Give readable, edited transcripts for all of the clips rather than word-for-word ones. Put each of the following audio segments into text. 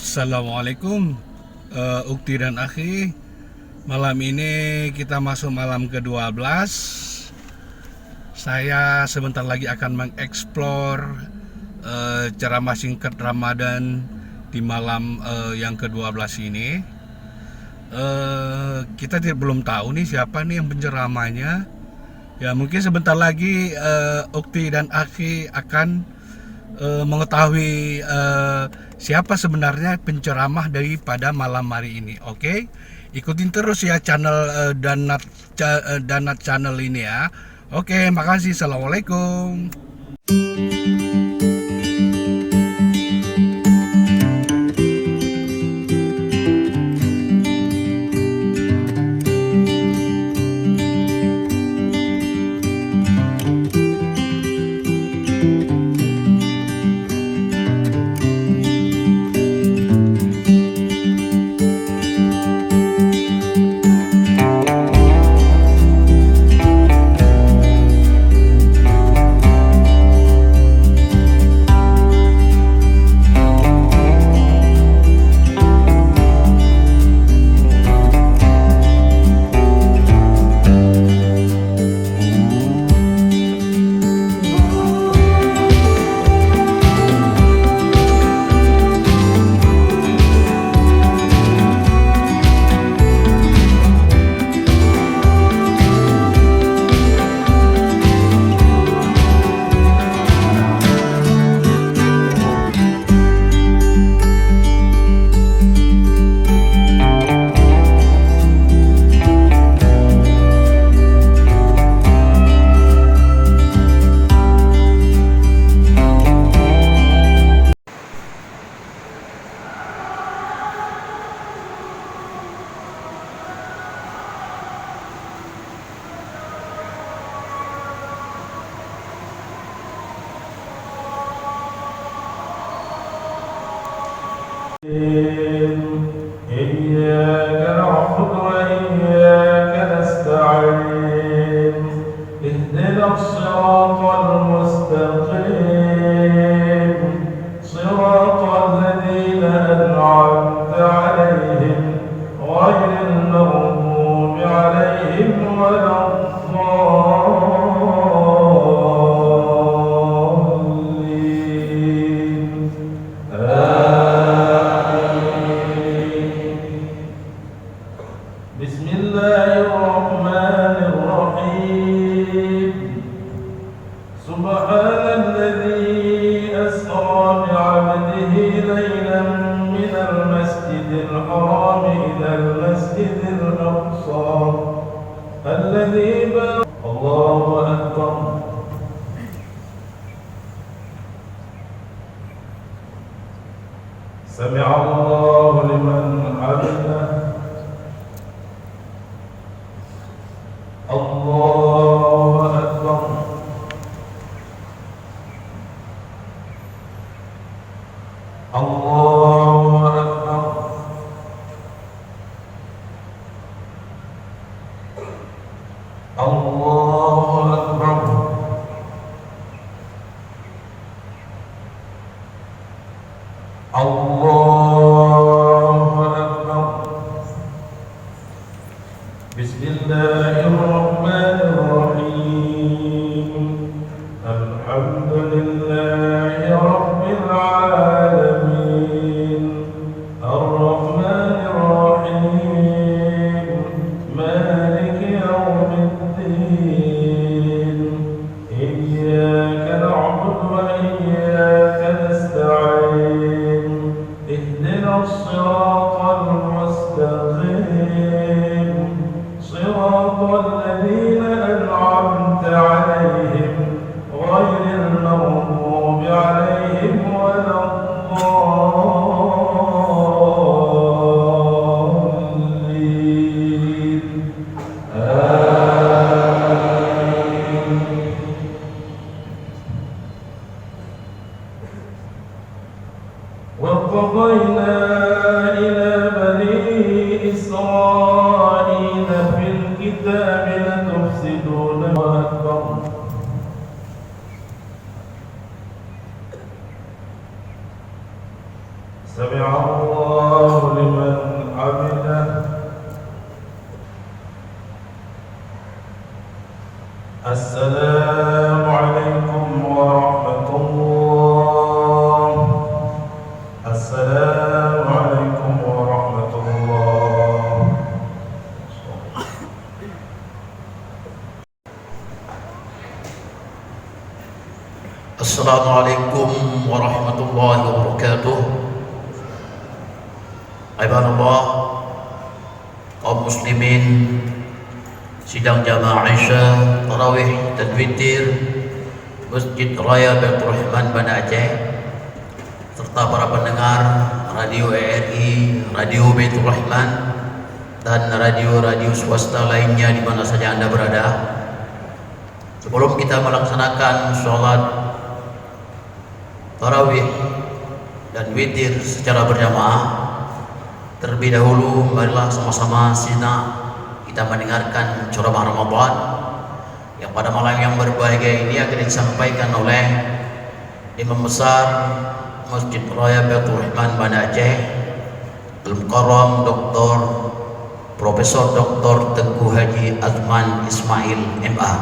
Assalamualaikum, Ukti dan Akhi. Malam ini kita masuk malam ke-12. Saya sebentar lagi akan mengeksplor ceramah singkat Ramadan di malam yang ke-12 ini. Kita belum tahu nih siapa nih yang penceramahnya. Ya mungkin sebentar lagi Ukti dan Akhi akan mengetahui siapa sebenarnya penceramah daripada malam hari ini. Oke, ikutin terus ya channel Danat channel ini ya. Oke, makasih. Assalamualaikum. إياك نعبد وإياك نستعين اهدنا الصراط المستقيم صراط الذين أنعمت عليهم غير المغضوب عليهم ولا بسم الله الرحمن الرحيم سبحان الذي أسرى بعبده ليلا من المسجد الحرام إلى المسجد الأقصى الذي الله أكبر سمع الله لمن حمده الله أكبر الله أكبر الله أكبر الله أكبر بسم الله الرحمن الرحيم الحمد لله رب العالمين الرحمن الرحيم مالك يوم الدين إياك نعبد وإياك نستعين اهدنا الصراط المستقيم صراط الذين أنعمت عليهم غير المغضوب عليهم ولا الضالين آمين وقضينا إلى بني إسرائيل في الكتاب لتفسدون أكبر سمع الله لمن حمده السلام عليكم ورحمة الله السلام عليكم ورحمة الله Assalamualaikum warahmatullahi wabarakatuh. Ibadallah, kaum muslimin, sidang jamaah Isya, tarawih dan witir Masjid Raya Baitur Rahman Banda Aceh, serta para pendengar Radio RRI, Radio Baitur Rahman, dan radio-radio swasta lainnya di mana saja Anda berada. Sebelum kita melaksanakan sholat tarawih dan witir secara berjamaah, terlebih dahulu marilah sama-sama simak kita mendengarkan ceramah Ramadan yang pada malam yang berbahagia ini akan disampaikan oleh Imam Besar Masjid Raya Baitur Rahman Banda Aceh, Al-Mukarram Dr. Profesor Dr. Tengku Haji Azman Ismail MA.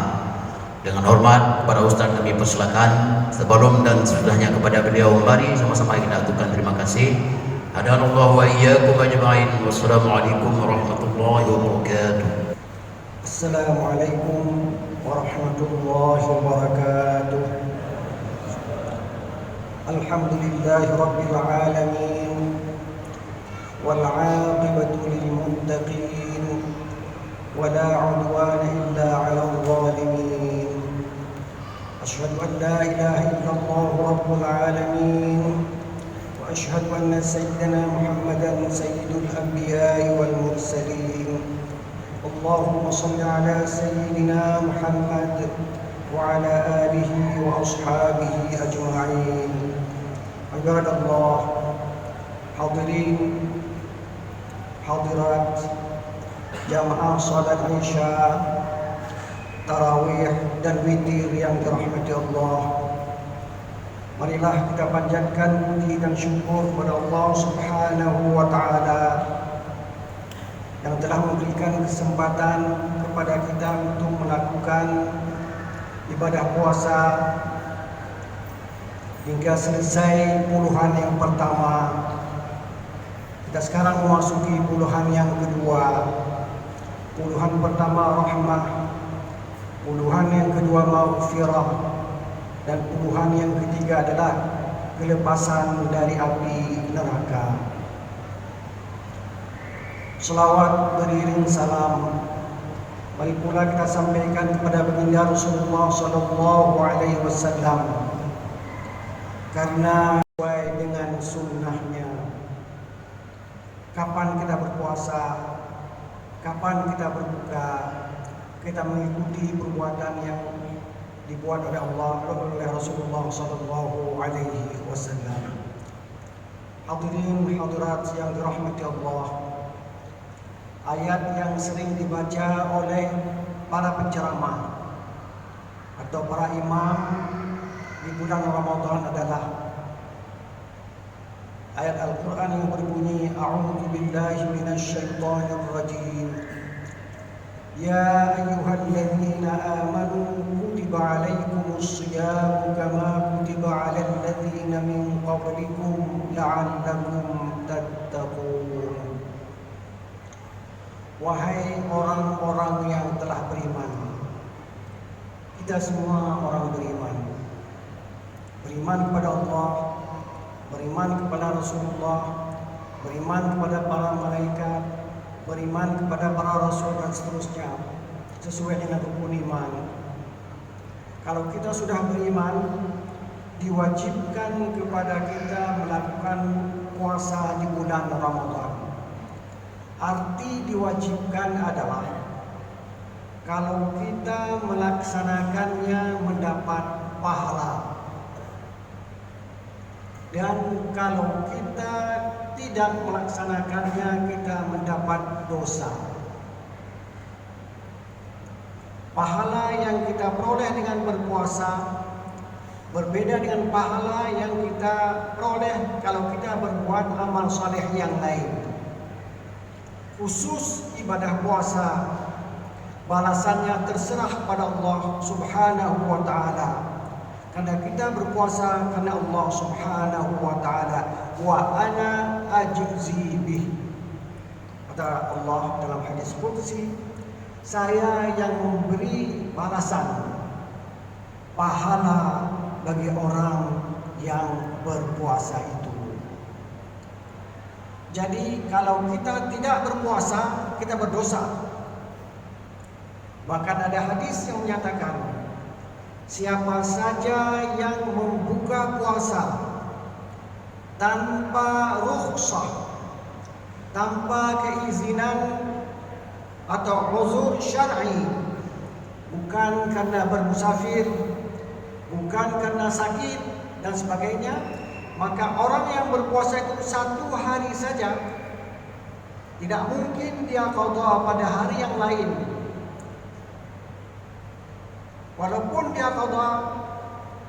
Dengan hormat kepada Ustaz kami persilakan sebelum dan sesudahnya kepada beliau, mari sama-sama kita aturkan terima kasih. Hadanallahu wa iyyakum ajma'in. Wassalamualaikum warahmatullahi wabarakatuh. Assalamualaikum warahmatullahi wabarakatuh. Alhamdulillahi rabbil alamin wal 'aqibatu lil muttaqin wa la 'udwana illa 'alal zalimin. Asyhadu an la ilaha illallah rabbul alamin wa asyhadu anna sayyidana Muhammadan sayyidul anbiya'i wal mursalin. Allahumma salli ala sayyidina Muhammad wa ala alihi wa ashabihi ajma'in. Ibadallah, hadirin hadirat jamaah salat Isya, tarawih dan witir yang dirahmati Allah. Marilah kita panjatkan puji dan syukur kepada Allah Subhanahu wa taala yang telah memberikan kesempatan kepada kita untuk melakukan ibadah puasa hingga selesai puluhan yang pertama. Kita sekarang memasuki puluhan yang kedua. Puluhan pertama rahmah, puluhan yang kedua maghfirah, dan puluhan yang ketiga adalah kelepasan dari api neraka. Selawat beriring salam mari pula kita sampaikan kepada baginda Rasulullah sallallahu alaihi wasallam, karena sesuai dengan sunnahnya. Kapan kita berpuasa, kapan kita berbuka, kita mengikuti perbuatan yang dibuat oleh Allah, oleh Rasulullah sallallahu alaihi wasallam. Hadirin hadirat yang dirahmati Allah, ayat yang sering dibaca oleh para penceramah atau para imam di bulan Ramadan adalah ayat Al-Quran yang berbunyi, A'udzu billahi minasyaitonir rajim. Ya ayyuhalladzina amanu kutiba alaikumus syiyamu kama kutiba alal ladzina min qablikum la'allakum tattaqun. Wahai orang-orang yang telah beriman. Kita semua orang beriman. Beriman kepada Allah, beriman kepada Rasulullah, beriman kepada para malaikat, beriman kepada para rasul dan seterusnya, sesuai dengan rukun iman. Kalau kita sudah beriman, diwajibkan kepada kita melakukan puasa di bulan Ramadan. Arti diwajibkan adalah kalau kita melaksanakannya mendapat pahala, dan kalau kita tidak melaksanakannya kita mendapat dosa. Pahala yang kita peroleh dengan berpuasa berbeda dengan pahala yang kita peroleh kalau kita berbuat amal saleh yang lain, khusus ibadah puasa, balasannya terserah pada Allah Subhanahu wa taala. Karena kita berpuasa karena Allah Subhanahu wa taala, wa ana ajzi bih. Kata Allah dalam hadis qudsi, saya yang memberi balasan pahala bagi orang yang berpuasa itu. Jadi kalau kita tidak berpuasa, kita berdosa. Bahkan ada hadis yang menyatakan, siapa saja yang membuka puasa tanpa rukhsah, tanpa keizinan atau uzur syar'i, bukan karena bermusafir, bukan karena sakit dan sebagainya, maka orang yang berpuasa itu 1 hari saja, tidak mungkin dia qadha pada hari yang lain. Walaupun dia qadha,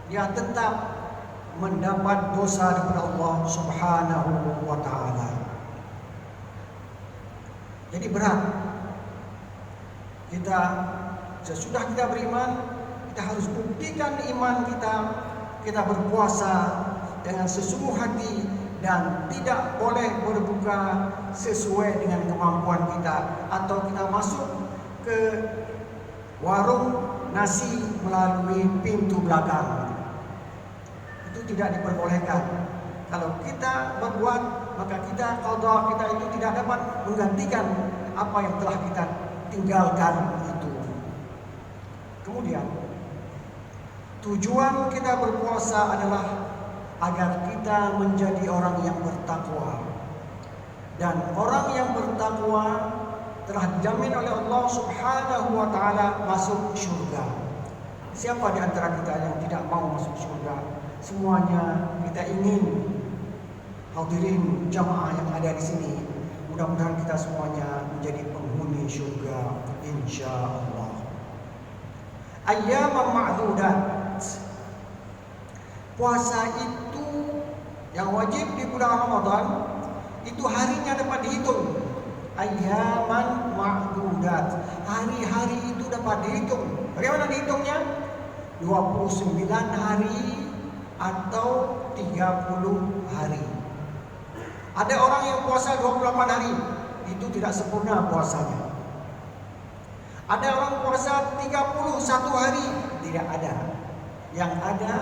dia tetap mendapat dosa daripada Allah Subhanahu wa taala. Jadi berat. Kita sesudah kita beriman, kita harus buktikan iman kita. Kita berpuasa dengan sesungguh hati dan tidak boleh berbuka sesuai dengan kemampuan kita, atau kita masuk ke warung nasi melalui pintu belakang. Itu tidak diperbolehkan. Kalau kita berbuat, maka kita qadha kita itu tidak dapat menggantikan apa yang telah kita tinggalkan itu. Kemudian tujuan kita berpuasa adalah agar kita menjadi orang yang bertakwa. Dan orang yang bertakwa telah dijamin oleh Allah Subhanahu wa taala masuk surga. Siapa di antara kita yang tidak mau masuk surga? Semuanya kita ingin. Hadirin jamaah yang ada di sini, mudah-mudahan kita semuanya menjadi penghuni surga insyaallah. Ayyaman ma'dudat. Puasa itu yang wajib di bulan Ramadan itu harinya dapat dihitung. Ayyaman ma'dudat. Hari-hari itu dapat dihitung. Bagaimana dihitungnya? 29 hari atau 30 hari. Ada orang yang puasa 28 hari, itu tidak sempurna puasanya. Ada orang puasa 31 hari, tidak ada. Yang ada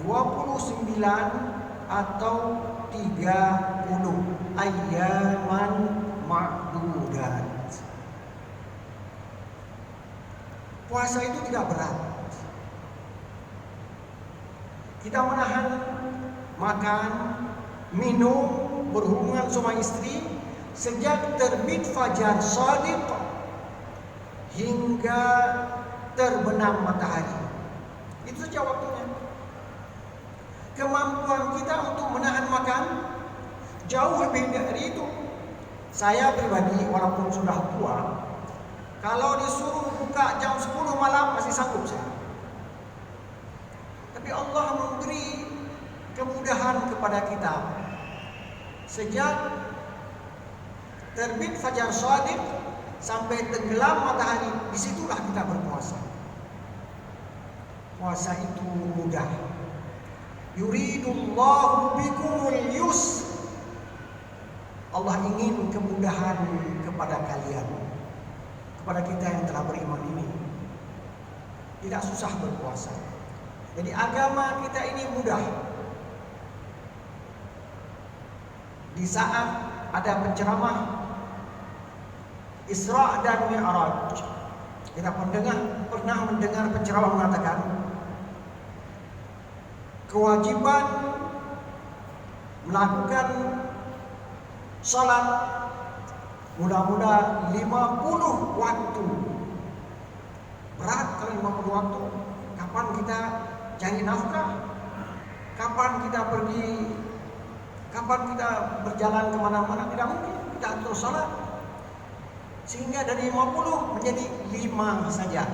29 atau 30 ayyaman ma'dudat. Puasa itu tidak berat. Kita menahan makan, minum, berhubungan sama istri sejak terbit fajar shadiq hingga terbenam matahari. Itu saja waktunya. Kemampuan kita untuk menahan makan jauh lebih dari itu. Saya pribadi walaupun sudah tua, kalau disuruh buka jam 10 malam masih sanggup saya. Tapi Allah memberi kemudahan kepada kita. Sejak terbit fajar shadiq sampai tenggelam matahari, disitulah kita berpuasa. Puasa itu mudah. Yuridullahu bikumul yusr. Allah ingin kemudahan kepada kalian, kepada kita yang telah beriman ini. Tidak susah berpuasa. Jadi agama kita ini mudah. Di saat ada penceramah Isra dan Mi'raj, kita pernah mendengar penceramah mengatakan kewajiban melakukan salat mudah-mudah 50 waktu. Berat kalau 50 waktu. Kapan kita cari nafkah? Kapan kita pergi? Kapan kita berjalan kemana-mana? Tidak mungkin kita atur salat. Sehingga dari 50 menjadi 5 saja.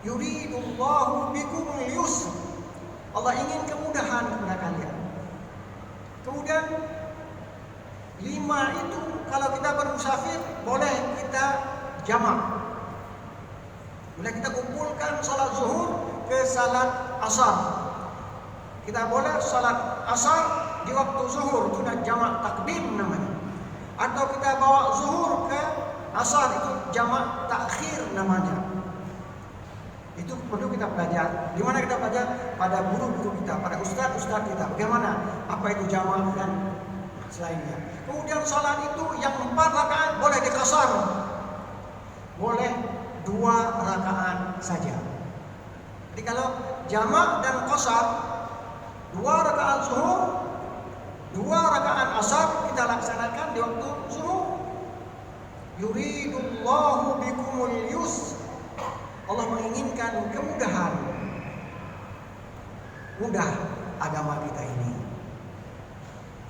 Yuridullahu bikumul yusr. Allah ingin kemudahan kepada kalian. Kemudian Kemudian 5 itu kalau kita bermusafir boleh kita jamak. Boleh kita kumpulkan salat zuhur ke salat asar. Kita boleh salat asar di waktu zuhur, itu jamak takdim namanya. Atau kita bawa zuhur ke asar, itu jamak takhir namanya. Itu perlu kita belajar. Di mana kita belajar? Pada guru-guru kita, pada ustaz-ustaz kita. Bagaimana? Apa itu jamak dan selainnya. Kemudian salat itu yang 4 rakaat boleh dikasar. Boleh 2 rakaat saja. Jadi kalau jamak dan qasar, 2 rakaat zuhur, 2 rakaat asar kita laksanakan di waktu zuhur. Yuridullahu bikumul yusr. Allah menginginkan kemudahan. Mudah agama kita ini.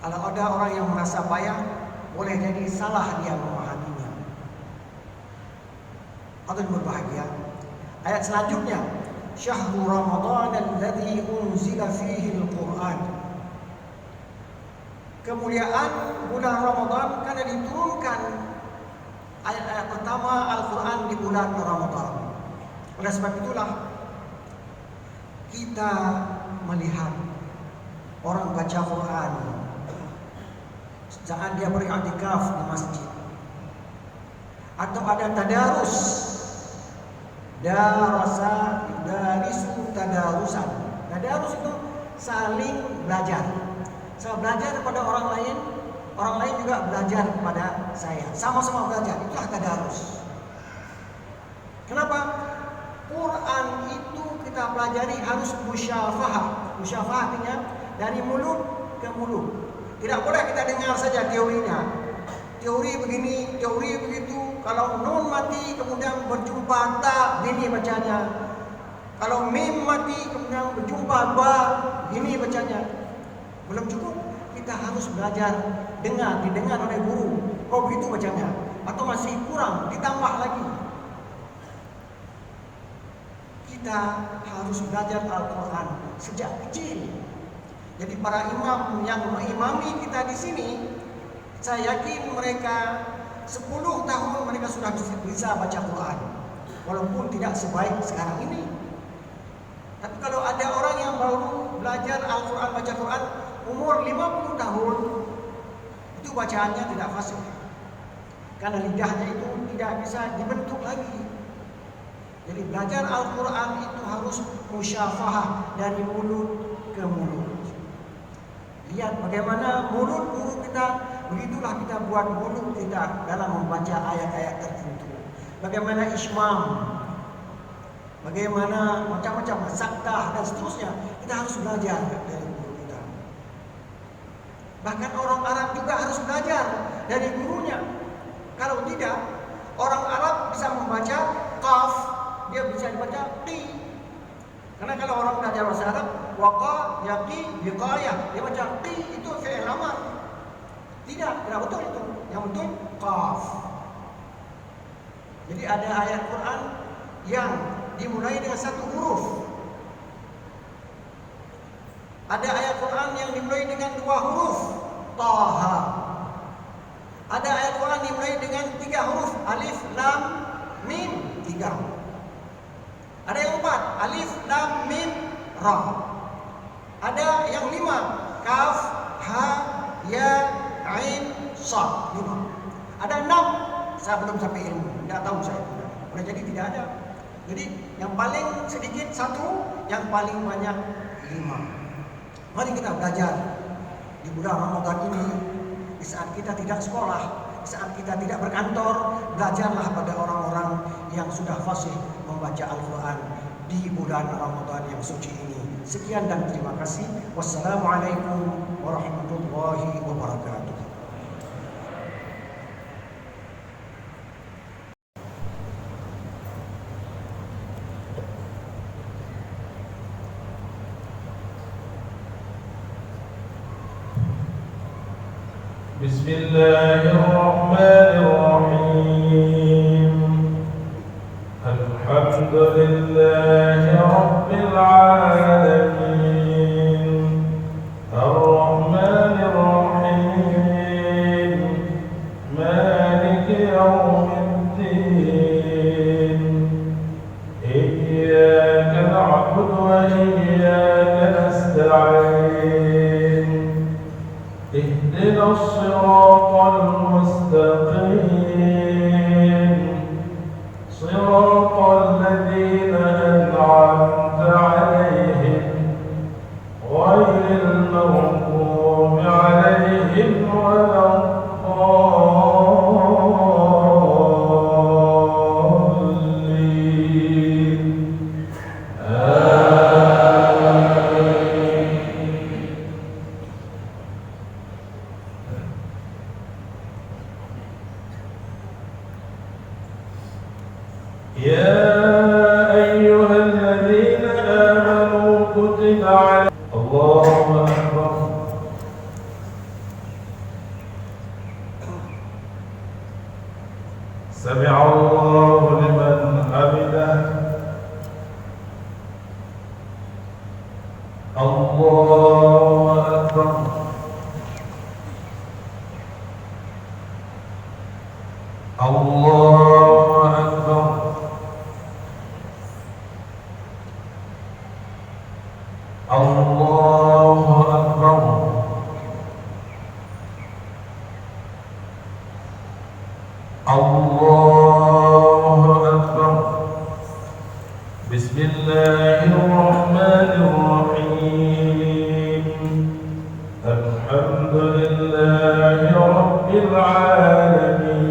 Kalau ada orang yang merasa payah, boleh jadi salah dia memahaminya. Atau berbahagia. Ayat selanjutnya, Syahrul Ramadan alladzi unzila fihi al-Qur'an. Kemuliaan bulan Ramadan karena diturunkan ayat-ayat pertama Al-Quran di bulan Ramadan. Oleh sebab itulah kita melihat orang baca Quran saat dia beriktikaf di masjid, atau ada tadarus, darasa yudarisu tadarusan. Tadarus itu saling belajar. Saya belajar kepada orang lain juga belajar kepada saya. Sama-sama belajar, itulah tadarus. Kenapa? Quran itu kita pelajari harus musyafahah. Musyafahah artinya dari mulut ke mulut. Tidak boleh kita dengar saja teorinya. Teori begini, teori begitu. Kalau nun mati kemudian berjumpa ta, gini bacanya. Kalau mim mati kemudian berjumpa ba, gini bacanya. Belum cukup, kita harus belajar didengar oleh guru. Oh begitu bacanya. Atau masih kurang, ditambah lagi. Kita harus belajar Al-Quran sejak kecil. Jadi para imam yang mengimami kita di sini, saya yakin mereka 10 tahun mereka sudah bisa baca Quran, walaupun tidak sebaik sekarang ini. Tapi kalau ada orang yang baru belajar Al-Quran, baca Quran umur 50 tahun, itu bacaannya tidak fasih, karena lidahnya itu tidak bisa dibentuk lagi. Jadi belajar Al-Quran itu harus musyafahah dari mulut ke mulut. Lihat bagaimana mulut guru kita, begitulah kita buat mulut kita dalam membaca ayat-ayat tertentu. Bagaimana ismam, bagaimana macam-macam saktah dan seterusnya, kita harus belajar dari guru kita. Bahkan orang Arab juga harus belajar dari gurunya. Kalau tidak, orang Arab bisa membaca qaf, dia bisa dibaca qi. Karena kalau orang belajar bahasa Arab, waqa, yaqi, biqayah, dia baca qi, itu fi'il amar. Tidak betul itu. Yang betul qaf. Jadi ada ayat Quran yang dimulai dengan 1 huruf. Ada ayat Quran yang dimulai dengan 2 huruf, Taha. Ada ayat Quran dimulai dengan 3 huruf, alif, lam, mim, 3. Ada yang 4, alif, lam, mim, ra. Ada yang 5, kaf, ha, ya, ain, sad, 5. Ada 6, saya belum sampai ilmu, tidak tahu saya. Boleh jadi tidak ada. Jadi yang paling sedikit 1, yang paling banyak 5. Mari kita belajar di bulan Ramadan ini. Di saat kita tidak sekolah, di saat kita tidak berkantor, belajarlah pada orang-orang yang sudah fasih membaca Al-Quran di bulan Ramadan yang suci ini. Sekian dan terima kasih. Wassalamualaikum warahmatullahi wabarakatuh. Bismillahirrahmanirrahim. Alhamdulillahi Rabbil Alamin. Ar-Rahmanir Rahim. الصراط المستقيم صراط الذين أنعمت عليهم غير المغضوب عليهم ولا الضالين آمين. يا أيها الذين آمنوا كتب عليكم الله أكبر سمع الله لمن حمده الله أكبر الله أكبر الله أكبر الله أكبر بسم الله الرحمن الرحيم الحمد لله رب العالمين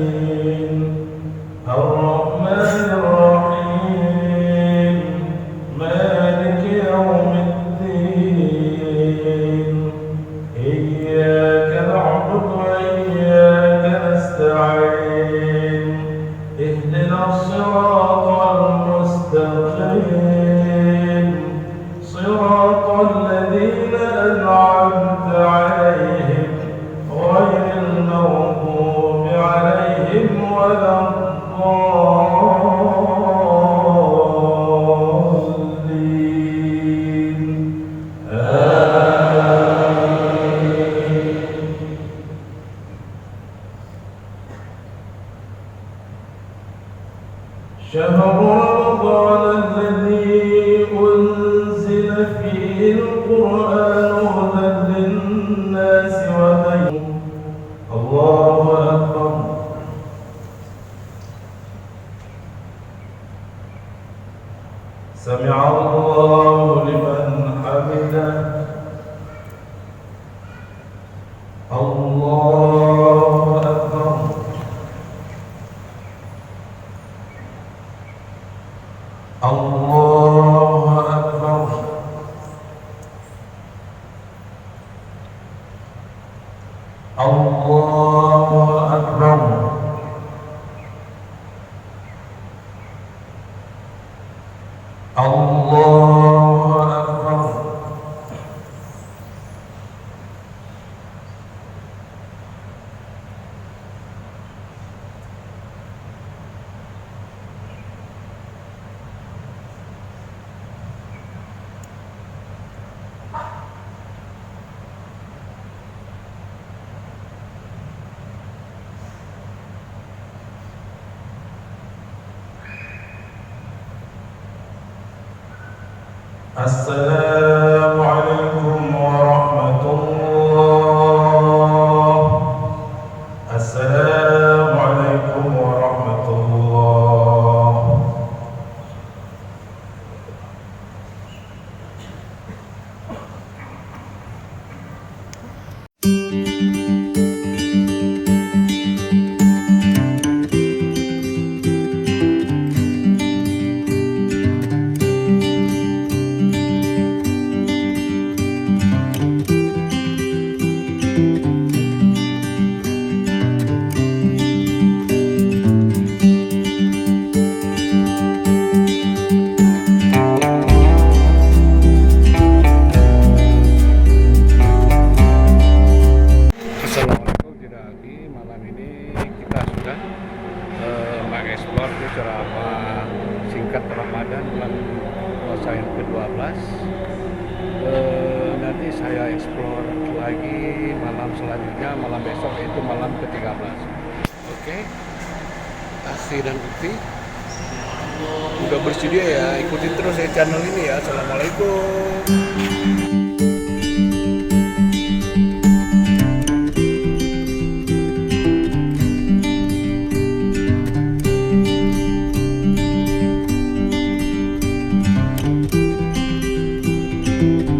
الرحمن الرحيم مالك يوم الدين إياك نعبد وإياك نستعين اهدنا الصراط المستقيم صراط الذين أنعمت عليهم غير المغضوب عليهم ولا الضالين آمين. شهر رمضان الذي أنزل فيه القرآن هدى للناس وبين الله أكبر سمع الله لمن حمده الله أكبر الله أكبر الله أكبر الله أكبر السلام عليكم ورحمة الله السلام عليكم ورحمة الله Assalamualaikum. Jadi malam ini kita sudah mengeksplor ceramah singkat Ramadan bulan puasa yang ke-12. Nanti saya eksplor lagi malam selanjutnya, malam besok, yaitu malam ke-13. Oke, Akhi dan Ukti udah bersedia ya, ikutin terus ya channel ini ya. Assalamualaikum. Thank you.